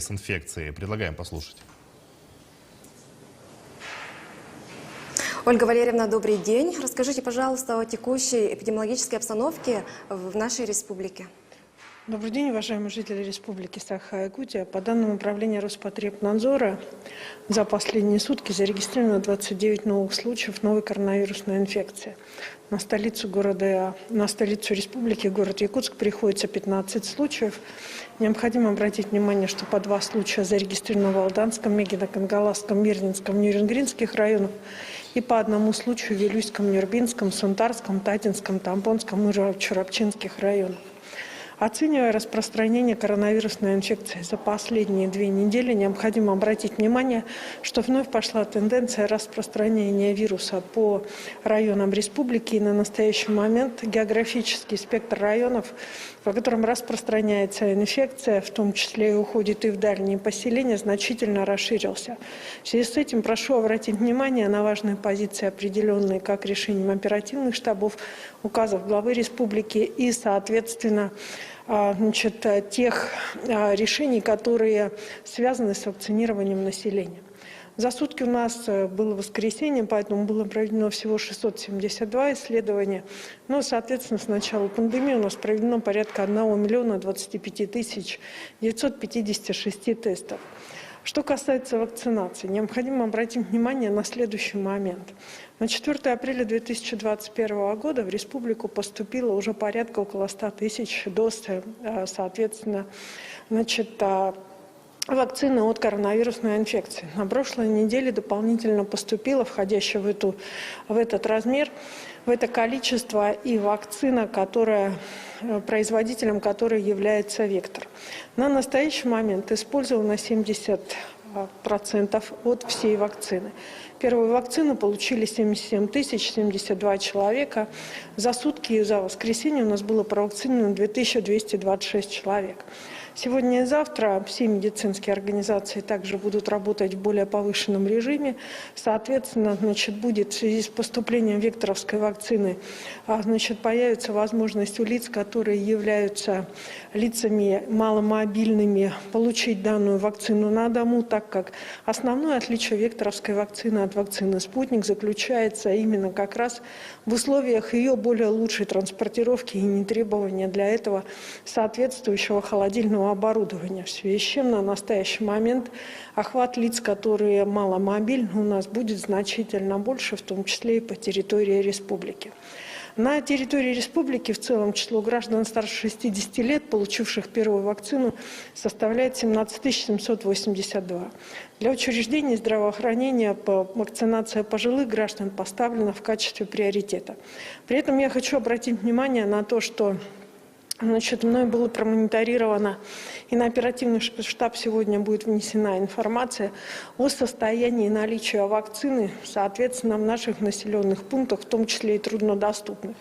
с инфекцией. Предлагаем послушать. Ольга Валерьевна, добрый день. Расскажите, пожалуйста, о текущей эпидемиологической обстановке в нашей республике. Добрый день, уважаемые жители Республики Саха-Якутия. По данным Управления Роспотребнадзора, за последние сутки зарегистрировано 29 новых случаев новой коронавирусной инфекции. На столицу республики, город Якутск, приходится 15 случаев. Необходимо обратить внимание, что по 2 случая зарегистрировано в Алданском, Мегино-Кангаласском, Мирнинском, Нюрингринских районах и по 1 случаю в Вилюйском, Нюрбинском, Сунтарском, Татинском, Тамбонском и Чурапчинских районах. Оценивая распространение коронавирусной инфекции за последние 2 недели, необходимо обратить внимание, что вновь пошла тенденция распространения вируса по районам республики. И на настоящий момент географический спектр районов, по которым распространяется инфекция, в том числе и уходит и в дальние поселения, значительно расширился. В связи с этим прошу обратить внимание на важные позиции, определенные как решением оперативных штабов, указов главы республики и, соответственно, тех решений, которые связаны с вакцинированием населения. За сутки у нас было воскресенье, поэтому было проведено всего 672 исследования. Но, соответственно, с начала пандемии у нас проведено порядка 1 миллиона 25 тысяч 956 тестов. Что касается вакцинации, необходимо обратить внимание на следующий момент. На 4 апреля 2021 года в республику поступило уже порядка около 100 тысяч доз, соответственно, вакцины от коронавирусной инфекции. На прошлой неделе дополнительно поступила, входящая в этот размер, в это количество, и вакцина, производителем которой является «Вектор». На настоящий момент использовано 70% от всей вакцины. Первую вакцину получили 77 072 человека. За сутки, за воскресенье у нас было провакцинировано 2226 человек. Сегодня и завтра все медицинские организации также будут работать в более повышенном режиме. Соответственно, будет в связи с поступлением векторовской вакцины, появится возможность у лиц, которые являются лицами маломобильными, получить данную вакцину на дому, так как основное отличие векторовской вакцины от вакцины «Спутник» заключается именно как раз в условиях ее более лучшей транспортировки и нетребования для этого соответствующего холодильного оборудования. В связи с чем на настоящий момент охват лиц, которые маломобильны, у нас будет значительно больше, в том числе и по территории республики. На территории республики в целом число граждан старше 60 лет, получивших первую вакцину, составляет 17 782. Для учреждений здравоохранения вакцинация пожилых граждан поставлена в качестве приоритета. При этом я хочу обратить внимание на то, что мной было промониторировано, и на оперативный штаб сегодня будет внесена информация о состоянии наличия вакцины, соответственно, в наших населенных пунктах, в том числе и труднодоступных.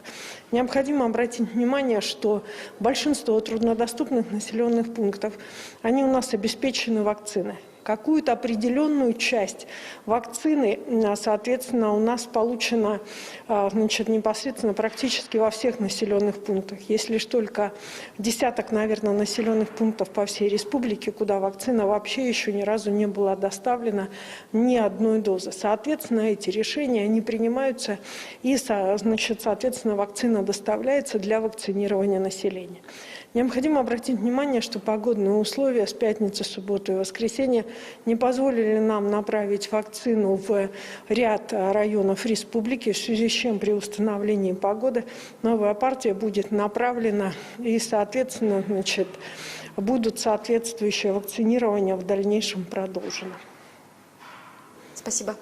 Необходимо обратить внимание, что большинство труднодоступных населенных пунктов, они у нас обеспечены вакциной. Какую-то определенную часть вакцины, соответственно, у нас получена непосредственно практически во всех населенных пунктах. Есть лишь только десяток, наверное, населенных пунктов по всей республике, куда вакцина вообще еще ни разу не была доставлена ни одной дозы. Соответственно, эти решения, они принимаются и, соответственно, вакцина доставляется для вакцинирования населения. Необходимо обратить внимание, что погодные условия с пятницы, субботы и воскресенья не позволили нам направить вакцину в ряд районов республики, в связи с чем при установлении погоды новая партия будет направлена и, соответственно, будут соответствующие вакцинирования в дальнейшем продолжены. Спасибо.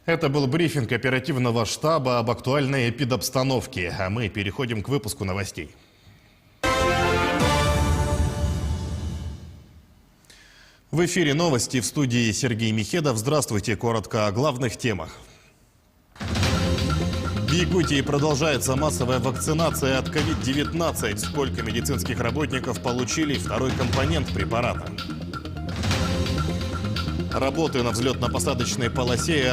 Это был брифинг оперативного штаба об актуальной эпидобстановке. А мы переходим к выпуску новостей. В эфире новости, в студии Сергей Михедов. Здравствуйте. Коротко о главных темах. В Якутии продолжается массовая вакцинация от COVID-19. Сколько медицинских работников получили второй компонент препарата? Работы на взлетно-посадочной полосе